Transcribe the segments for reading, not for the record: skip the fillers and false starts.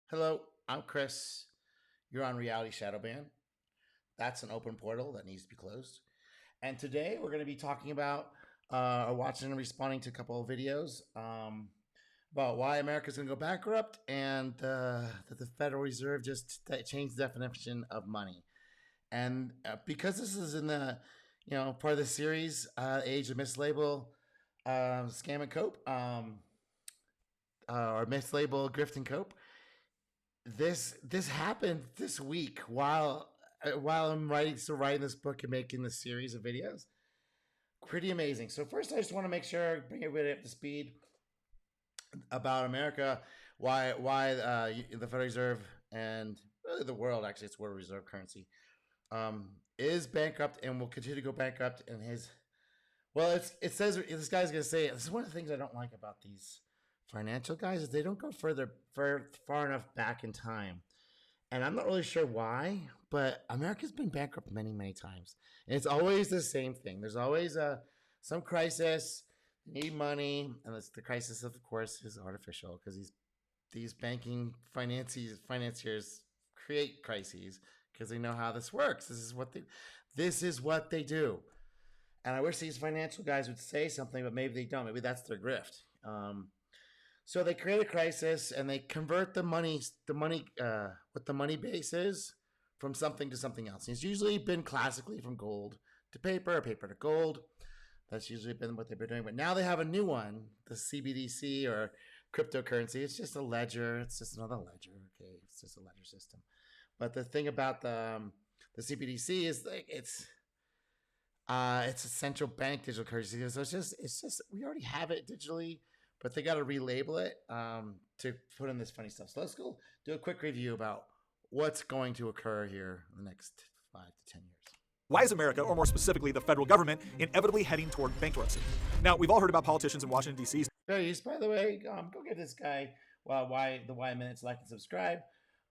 Hello, I'm Chris. You're on Reality Shadowban. That's an open portal that needs to be closed. And today we're going to be talking about watching and responding to a couple of videos about why America's going to go bankrupt and that the Federal Reserve just changed the definition of money. And because this is in the part of the series, Age of Mislabel, Scam and Cope, or Mislabel, Grift and Cope, this happened this week while I'm writing this book and making this series of videos. Pretty amazing. So first, I just want to make sure bring everybody up to speed about America, why the Federal Reserve and really the world, actually it's world reserve currency, is bankrupt and will continue to go bankrupt. And it says this guy's going to say this is one of the things I don't like about these financial guys is they don't go far enough back in time. And I'm not really sure why, but America's been bankrupt many, many times. And it's always the same thing. There's always some crisis, need money, and the crisis, of course, is artificial because these banking financiers create crises because they know how this works. This is what they do. And I wish these financial guys would say something, but maybe they don't. Maybe that's their grift. So they create a crisis and they convert what the money base is from something to something else. And it's usually been classically from gold to paper or paper to gold. That's usually been what they've been doing. But now they have a new one, the CBDC or cryptocurrency. It's just a ledger. It's just another ledger. Okay, it's just a ledger system. But the thing about the CBDC is it's a central bank digital currency. So it's just we already have it digitally, but they got to relabel it to put in this funny stuff. So let's go do a quick review about what's going to occur here in the next 5 to 10 years. Why is America, or more specifically the federal government, inevitably heading toward bankruptcy? Now, we've all heard about politicians in Washington, D.C. Very used, by the way. Go give this guy why minutes, like and subscribe.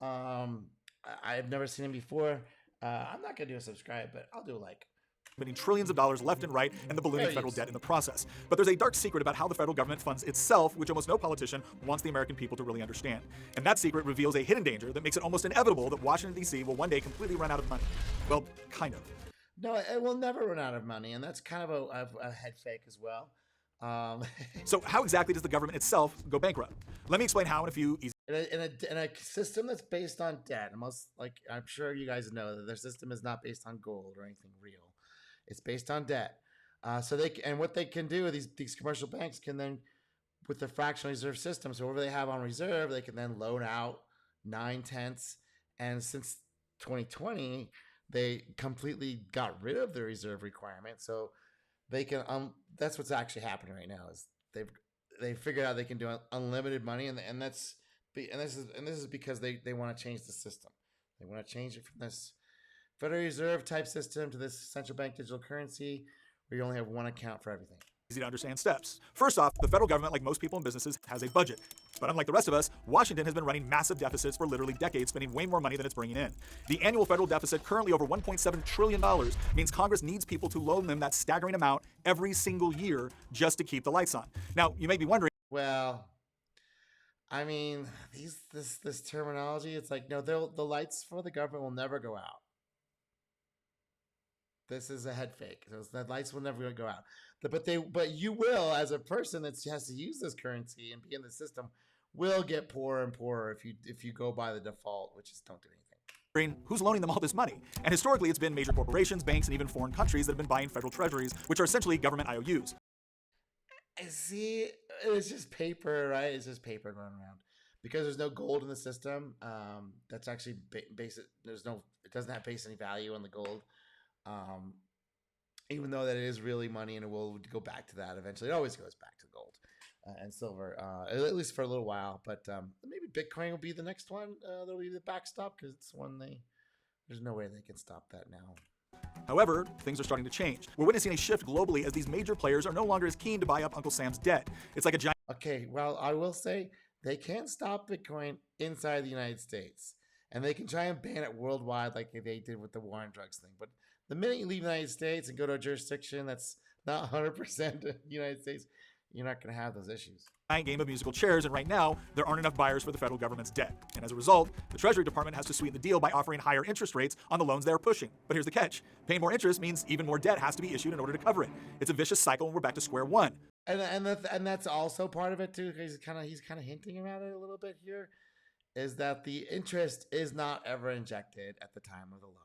I've never seen him before. I'm not going to do a subscribe, but I'll do a like. Spending trillions of dollars left and right and the ballooning federal debt in the process. But there's a dark secret about how the federal government funds itself, which almost no politician wants the American people to really understand. And that secret reveals a hidden danger that makes it almost inevitable that Washington, D.C. will one day completely run out of money. Well, kind of. No, it will never run out of money, and that's kind of a head fake as well. So how exactly does the government itself go bankrupt? Let me explain how in a few easy. In a system that's based on debt, I'm sure you guys know that their system is not based on gold or anything real. It's based on debt. What they can do, these commercial banks can then, with the fractional reserve system, so whatever they have on reserve, they can then loan out 9/10. And since 2020, they completely got rid of the reserve requirement. So they can that's what's actually happening right now is they figured out they can do unlimited money, and this is because they want to change the system. They want to change it from this Federal Reserve type system to this central bank digital currency where you only have one account for everything. Easy to understand steps. First off, the federal government, like most people and businesses, has a budget. But unlike the rest of us, Washington has been running massive deficits for literally decades, spending way more money than it's bringing in. The annual federal deficit, currently over $1.7 trillion, means Congress needs people to loan them that staggering amount every single year just to keep the lights on. Now, you may be wondering, well, I mean, this terminology, it's like, no, the lights for the government will never go out. This is a head fake. The lights will never go out. But you will, as a person that has to use this currency and be in the system, will get poorer and poorer if you go by the default, which is don't do anything. Who's loaning them all this money? And historically, it's been major corporations, banks, and even foreign countries that have been buying federal treasuries, which are essentially government IOUs. See, it's just paper, right? It's just paper going around. Because there's no gold in the system, that's actually it doesn't have base any value on the gold. Even though that it is really money and it will go back to that eventually. It always goes back to gold and silver, at least for a little while. But maybe Bitcoin will be the next one. That'll be the backstop because it's one there's no way they can stop that now. However, things are starting to change. We're witnessing a shift globally as these major players are no longer as keen to buy up Uncle Sam's debt. It's like a giant... Okay, well, I will say they can't stop Bitcoin inside the United States. And they can try and ban it worldwide like they did with the war on drugs thing. But the minute you leave the United States and go to a jurisdiction that's not 100% the United States, you're not going to have those issues. Giant game of musical chairs, and right now, there aren't enough buyers for the federal government's debt. And as a result, the Treasury Department has to sweeten the deal by offering higher interest rates on the loans they're pushing. But here's the catch. Paying more interest means even more debt has to be issued in order to cover it. It's a vicious cycle, and we're back to square one. And that's also part of it too, because he's kind of hinting about it a little bit here, is that the interest is not ever injected at the time of the loan.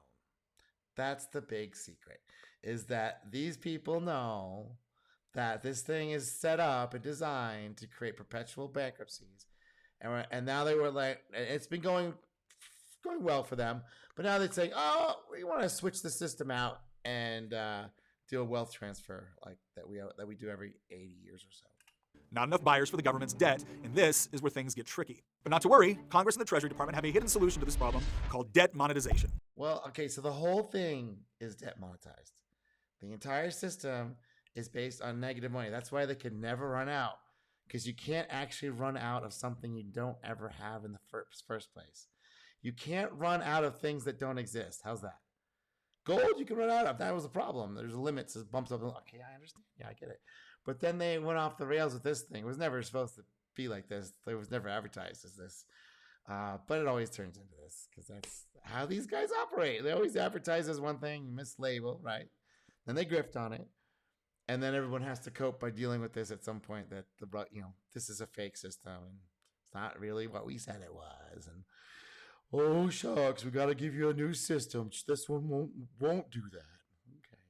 That's the big secret, is that these people know that this thing is set up and designed to create perpetual bankruptcies, and now they were like, it's been going well for them, but now they're saying, oh, we want to switch the system out and do a wealth transfer like that we do every 80 years or so. Not enough buyers for the government's debt, and this is where things get tricky. But not to worry, Congress and the Treasury Department have a hidden solution to this problem called debt monetization. Well, okay, so the whole thing is debt monetized. The entire system is based on negative money. That's why they can never run out, because you can't actually run out of something you don't ever have in the first place. You can't run out of things that don't exist. How's that? Gold you can run out of. That was the problem. There's limits. It bumps up. Okay, I understand. Yeah, I get it. But then they went off the rails with this thing. It was never supposed to be like this. It was never advertised as this. But it always turns into this, because that's how these guys operate. They always advertise as one thing, mislabel, right? Then they grift on it. And then everyone has to cope by dealing with this at some point, that this is a fake system and it's not really what we said it was. And oh shucks, we got to give you a new system. This one won't do that. Okay.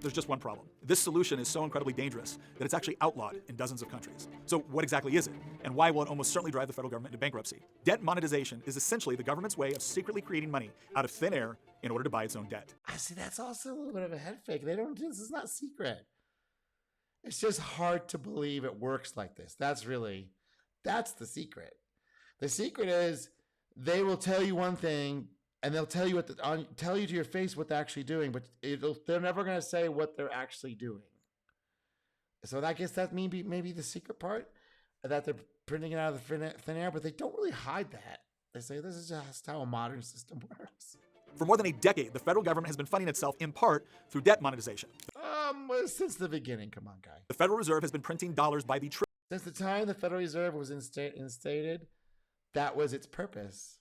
There's just one problem. This solution is so incredibly dangerous that it's actually outlawed in dozens of countries. So what exactly is it? And why will it almost certainly drive the federal government into bankruptcy? Debt monetization is essentially the government's way of secretly creating money out of thin air in order to buy its own debt. I see. That's also a little bit of a head fake. This is not secret. It's just hard to believe it works like this. That's the secret. The secret is they will tell you one thing, and they'll tell you tell you to your face what they're actually doing, but they're never going to say what they're actually doing. So I guess that maybe the secret part, that they're printing it out of the thin air, but they don't really hide that. They say this is just how a modern system works. For more than a decade, the federal government has been funding itself in part through debt monetization. Since the beginning, come on, guy. The Federal Reserve has been printing dollars by the trillion. Since the time the Federal Reserve was instated, that was its purpose.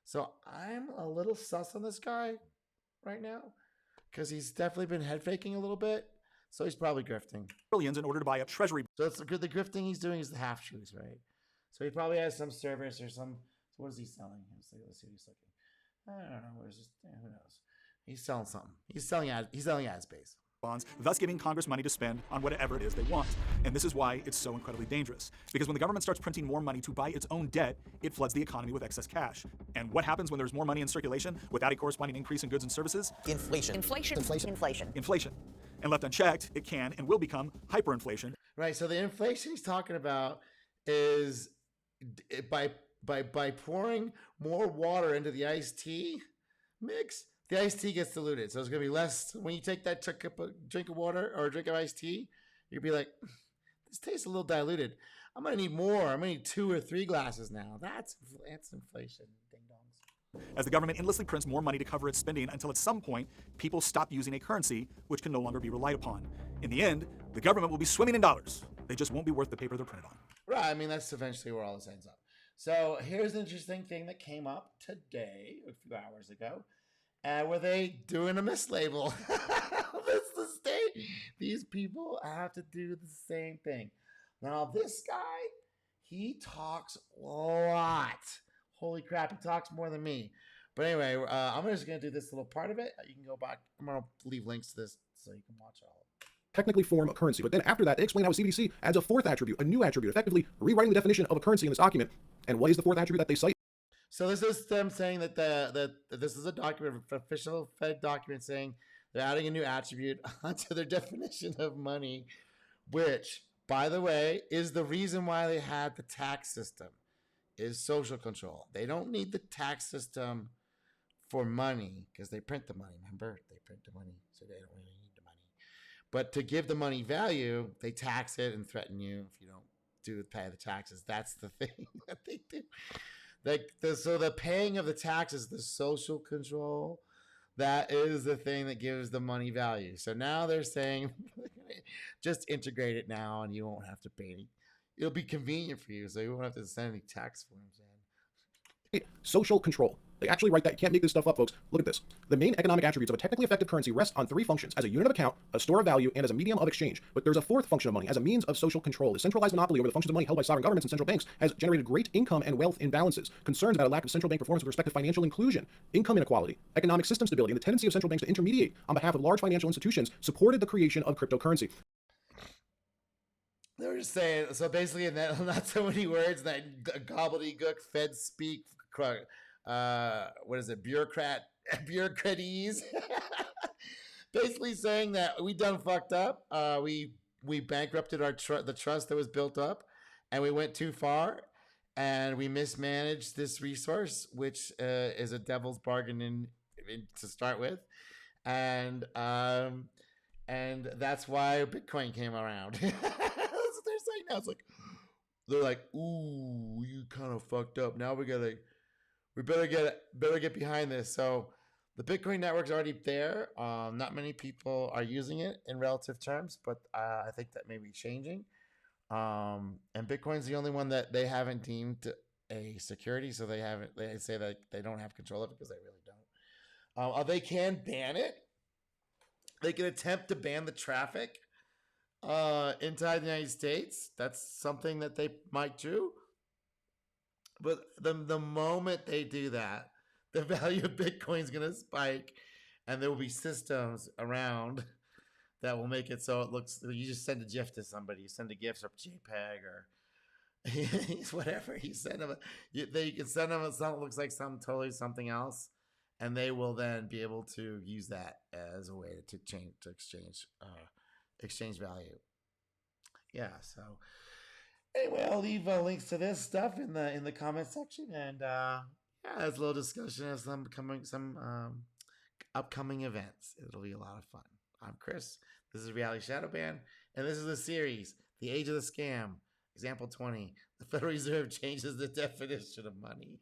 So I'm a little sus on this guy right now, because he's definitely been head faking a little bit. So he's probably grifting. Trillions in order to buy a treasury. So it's good. The grifting he's doing is the half shoes, right? So he probably has some service or some. So what is he selling? Let's see what he's looking. I don't know. Who knows? He's selling something. He's selling ad space. Bonds, thus giving Congress money to spend on whatever it is they want. And this is why it's so incredibly dangerous. Because when the government starts printing more money to buy its own debt, it floods the economy with excess cash. And what happens when there's more money in circulation without a corresponding increase in goods and services? Inflation. And left unchecked, it can and will become hyperinflation. Right. So the inflation he's talking about is by pouring more water into the iced tea mix, the iced tea gets diluted. So it's going to be less. When you take that drink of water or a drink of iced tea, you'll be like, this tastes a little diluted. I'm going to need more. I'm going to need 2 or 3 glasses now. That's inflation. Ding dongs. As the government endlessly prints more money to cover its spending until at some point, people stop using a currency which can no longer be relied upon. In the end, the government will be swimming in dollars. They just won't be worth the paper they're printed on. Right. I mean, that's eventually where all this ends up. So here's an interesting thing that came up today, a few hours ago. Were they doing a mislabel? That's the state. These people have to do the same thing. Now, this guy, he talks a lot. Holy crap, he talks more than me. But anyway, I'm just going to do this little part of it. You can go back. I'm going to leave links to this so you can watch it all. Technically form a currency, but then after that, they explain how a CBDC adds a 4th attribute, a new attribute, effectively rewriting the definition of a currency in this document. And what is the 4th attribute that they cite? So this is them saying that this is a document, an official Fed document saying they're adding a new attribute onto their definition of money, which, by the way, is the reason why they had the tax system, is social control. They don't need the tax system for money because they print the money. Remember, they print the money, so they don't really need the money. But to give the money value, they tax it and threaten you if you don't pay the taxes. That's the thing that they do. So the paying of the taxes, the social control, That is the thing that gives the money value. So now they're saying, just integrate it now, and you won't have to pay any. It'll be convenient for you, so you won't have to send any tax forms in. Social control. They actually write that. You can't make this stuff up, folks. Look at this. The main economic attributes of a technically effective currency rest on three functions: as a unit of account, a store of value, and as a medium of exchange. But there's a fourth function of money: as a means of social control. The centralized monopoly over the functions of money held by sovereign governments and central banks has generated great income and wealth imbalances, concerns about a lack of central bank performance with respect to financial inclusion, income inequality, economic system stability, and the tendency of central banks to intermediate on behalf of large financial institutions supported the creation of cryptocurrency. They were just saying, so basically, in that, not so many words, that gobbledygook Fed speak, what is it, bureaucratese. Basically saying that we done fucked up. We bankrupted the trust that was built up, and we went too far, and we mismanaged this resource, which is a devil's bargain to start with, and that's why Bitcoin came around. That's what they're saying now. It's like they're like, "Ooh, you kind of fucked up. Now we better get behind this." So the Bitcoin network's already there. Not many people are using it in relative terms, but I think that may be changing. And Bitcoin's the only one that they haven't deemed a security, so they say that they don't have control of it because they really don't. They can ban it. They can attempt to ban the traffic inside the United States. That's something that they might do. But the moment they do that, the value of Bitcoin is going to spike, and there will be systems around that will make it so it looks. You just send a GIF to somebody. You send a GIF or JPEG or whatever. You send them. You can send them something that looks like something else, and they will then be able to use that as a way to exchange value. Yeah. So anyway, I'll leave links to this stuff in the comment section, and yeah, there's a little discussion of some upcoming events. It'll be a lot of fun. I'm Chris. This is Reality Shadow Band, and this is the series, The Age of the Scam, Example 20. The Federal Reserve changes the definition of money.